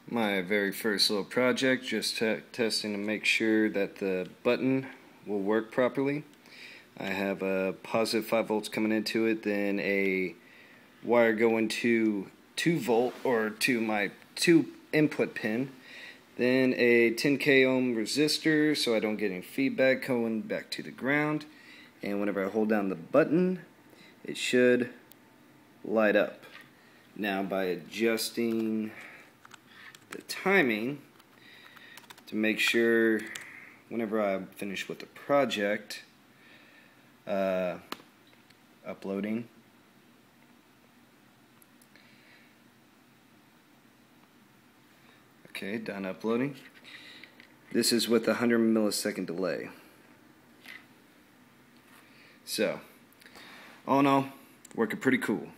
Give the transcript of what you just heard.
My very first little project, just testing to make sure that the button will work properly. I have a positive 5 volts coming into it, then a wire going to 2 volt or to my 2 input pin, then a 10k ohm resistor so I don't get any feedback going back to the ground, and whenever I hold down the button it should light up. Now by adjusting the timing to make sure whenever I finish with the project, uploading, okay, done uploading. This is with a 100 millisecond delay. So all in all, working pretty cool.